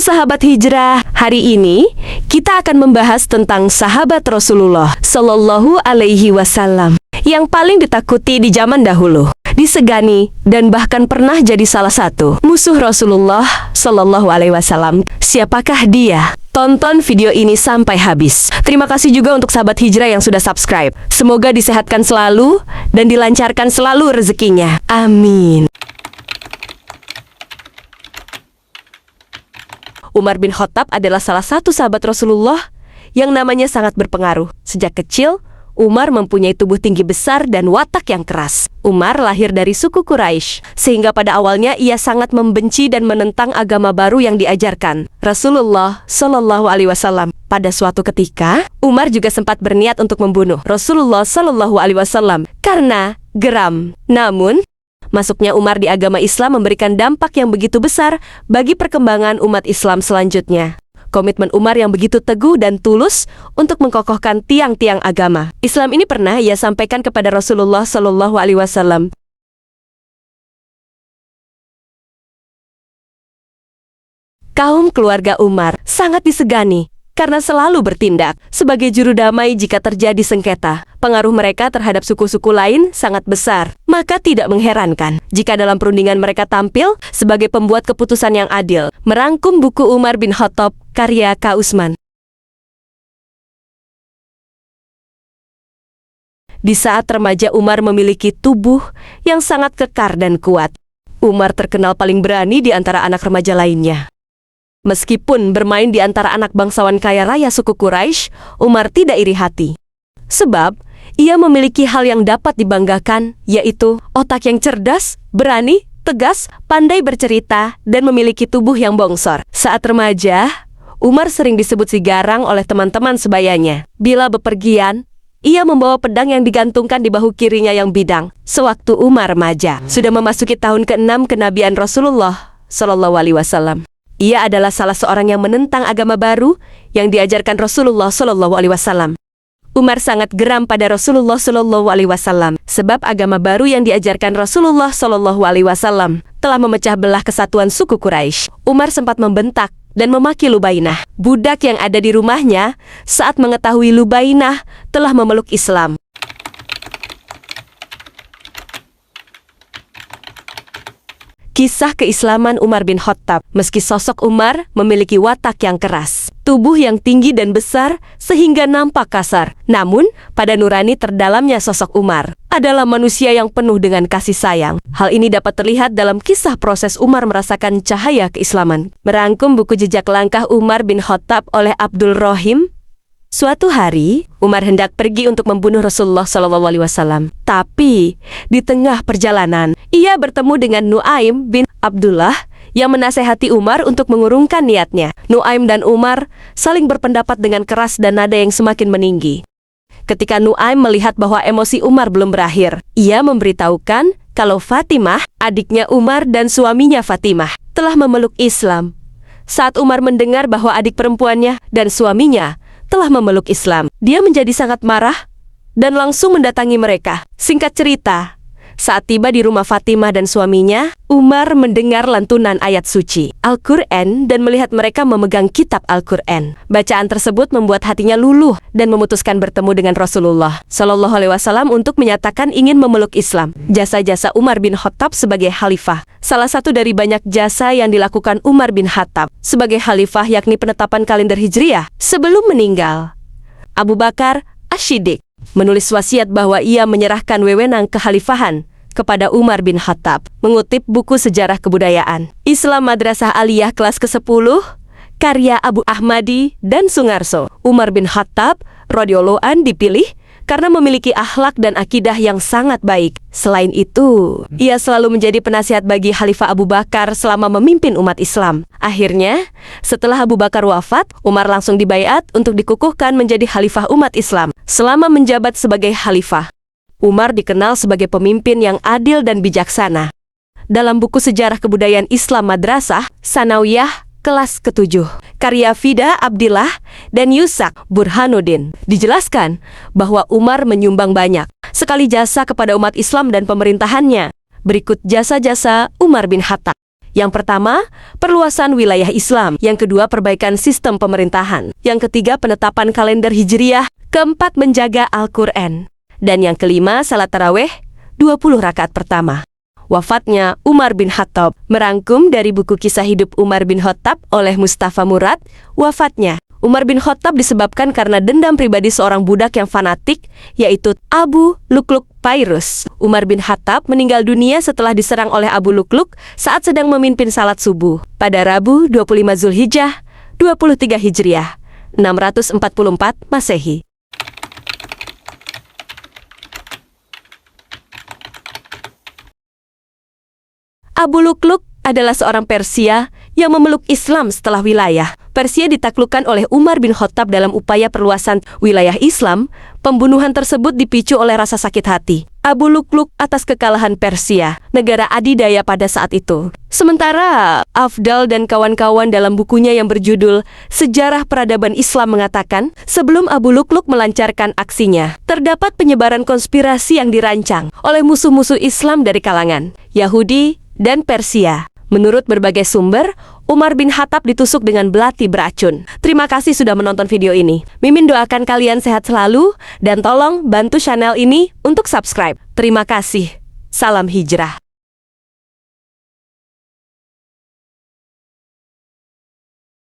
sahabat hijrah, hari ini kita akan membahas tentang sahabat Rasulullah Shallallahu Alaihi Wasallam yang paling ditakuti di zaman dahulu, disegani, dan bahkan pernah jadi salah satu musuh Rasulullah Shallallahu Alaihi Wasallam. Siapakah dia? Tonton video ini sampai habis. Terima kasih juga untuk sahabat hijrah yang sudah subscribe. Semoga disehatkan selalu dan dilancarkan selalu rezekinya. Amin. Umar bin Khattab adalah salah satu sahabat Rasulullah yang namanya sangat berpengaruh. Sejak kecil, Umar mempunyai tubuh tinggi besar dan watak yang keras. Umar lahir dari suku Quraisy, sehingga pada awalnya ia sangat membenci dan menentang agama baru yang diajarkan Rasulullah Shallallahu Alaihi Wasallam. Pada suatu ketika, Umar juga sempat berniat untuk membunuh Rasulullah Shallallahu Alaihi Wasallam karena geram. Namun, masuknya Umar di agama Islam memberikan dampak yang begitu besar bagi perkembangan umat Islam selanjutnya. Komitmen Umar yang begitu teguh dan tulus untuk mengkokohkan tiang-tiang agama Islam ini pernah ia sampaikan kepada Rasulullah Shallallahu Alaihi Wasallam. Kaum keluarga Umar sangat disegani karena selalu bertindak sebagai juru damai jika terjadi sengketa. Pengaruh mereka terhadap suku-suku lain sangat besar. Maka tidak mengherankan jika dalam perundingan mereka tampil sebagai pembuat keputusan yang adil. Merangkum buku Umar bin Khattab, karya K. Usman. Di saat remaja, Umar memiliki tubuh yang sangat kekar dan kuat. Umar terkenal paling berani di antara anak remaja lainnya. Meskipun bermain di antara anak bangsawan kaya raya suku Quraisy, Umar tidak iri hati. Sebab, ia memiliki hal yang dapat dibanggakan, yaitu otak yang cerdas, berani, tegas, pandai bercerita, dan memiliki tubuh yang bongsor. Saat remaja, Umar sering disebut si garang oleh teman-teman sebayanya. Bila bepergian, ia membawa pedang yang digantungkan di bahu kirinya yang bidang. Sewaktu Umar remaja, sudah memasuki tahun ke-6 kenabian Rasulullah Shallallahu Alaihi Wasallam. Ia adalah salah seorang yang menentang agama baru yang diajarkan Rasulullah Shallallahu Alaihi Wasallam. Umar sangat geram pada Rasulullah Shallallahu Alaihi Wasallam sebab agama baru yang diajarkan Rasulullah Shallallahu Alaihi Wasallam telah memecah belah kesatuan suku Quraisy. Umar sempat membentak dan memaki Lubainah, budak yang ada di rumahnya, saat mengetahui Lubainah telah memeluk Islam. Kisah keislaman Umar bin Khattab. Meski sosok Umar memiliki watak yang keras, tubuh yang tinggi dan besar sehingga nampak kasar, namun pada nurani terdalamnya sosok Umar adalah manusia yang penuh dengan kasih sayang. Hal ini dapat terlihat dalam kisah proses Umar merasakan cahaya keislaman. Merangkum buku Jejak Langkah Umar bin Khattab oleh Abdul Rohim. Suatu hari, Umar hendak pergi untuk membunuh Rasulullah Shallallahu Alaihi Wasallam. Tapi, di tengah perjalanan, ia bertemu dengan Nuaim bin Abdullah yang menasehati Umar untuk mengurungkan niatnya. Nuaim dan Umar saling berpendapat dengan keras dan nada yang semakin meninggi. Ketika Nuaim melihat bahwa emosi Umar belum berakhir, ia memberitahukan kalau Fatimah, adiknya Umar dan suaminya Fatimah, telah memeluk Islam. Saat Umar mendengar bahwa adik perempuannya dan suaminya telah memeluk Islam, dia menjadi sangat marah dan langsung mendatangi mereka. Singkat cerita, saat tiba di rumah Fatimah dan suaminya, Umar mendengar lantunan ayat suci Al-Quran dan melihat mereka memegang kitab Al-Quran. Bacaan tersebut membuat hatinya luluh dan memutuskan bertemu dengan Rasulullah Shallallahu Alaihi Wasallam untuk menyatakan ingin memeluk Islam. Jasa-jasa Umar bin Khattab sebagai khalifah. Salah satu dari banyak jasa yang dilakukan Umar bin Khattab sebagai khalifah yakni penetapan kalender Hijriah. Sebelum meninggal, Abu Bakar Asy-Siddiq menulis wasiat bahwa ia menyerahkan wewenang kekhalifahan kepada Umar bin Khattab. Mengutip buku Sejarah Kebudayaan Islam Madrasah Aliyah kelas ke-10, karya Abu Ahmadi dan Sungarso, Umar bin Khattab radhiyallahu anhu dipilih karena memiliki akhlak dan akidah yang sangat baik. Selain itu, ia selalu menjadi penasihat bagi Khalifah Abu Bakar selama memimpin umat Islam. Akhirnya, setelah Abu Bakar wafat, Umar langsung dibaiat untuk dikukuhkan menjadi Khalifah umat Islam. Selama menjabat sebagai Khalifah, Umar dikenal sebagai pemimpin yang adil dan bijaksana. Dalam buku Sejarah Kebudayaan Islam Madrasah Sanawiyah kelas ke-7, karya Fida Abdillah dan Yusak Burhanuddin, dijelaskan bahwa Umar menyumbang banyak sekali jasa kepada umat Islam dan pemerintahannya. Berikut jasa-jasa Umar bin Khattab. Yang pertama, perluasan wilayah Islam. Yang kedua, perbaikan sistem pemerintahan. Yang ketiga, penetapan kalender Hijriyah. Keempat, menjaga Al-Quran. Dan yang kelima, salat tarawih 20 rakaat pertama. Wafatnya Umar bin Khattab. Merangkum dari buku Kisah Hidup Umar bin Khattab oleh Mustafa Murad. Wafatnya Umar bin Khattab disebabkan karena dendam pribadi seorang budak yang fanatik, yaitu Abu Lukluk Pairus. Umar bin Khattab meninggal dunia setelah diserang oleh Abu Lukluk saat sedang memimpin salat subuh pada Rabu 25 Zulhijjah 23 Hijriah 644 Masehi. Abu Lukluk adalah seorang Persia yang memeluk Islam setelah wilayah Persia ditaklukkan oleh Umar bin Khattab dalam upaya perluasan wilayah Islam. Pembunuhan tersebut dipicu oleh rasa sakit hati Abu Lukluk atas kekalahan Persia, negara adidaya pada saat itu. Sementara Afdal dan kawan-kawan dalam bukunya yang berjudul Sejarah Peradaban Islam mengatakan, sebelum Abu Lukluk melancarkan aksinya, terdapat penyebaran konspirasi yang dirancang oleh musuh-musuh Islam dari kalangan Yahudi dan Persia. Menurut berbagai sumber, Umar bin Khattab ditusuk dengan belati beracun. Terima kasih sudah menonton video ini. Mimin doakan kalian sehat selalu, dan tolong bantu channel ini untuk subscribe. Terima kasih. Salam hijrah.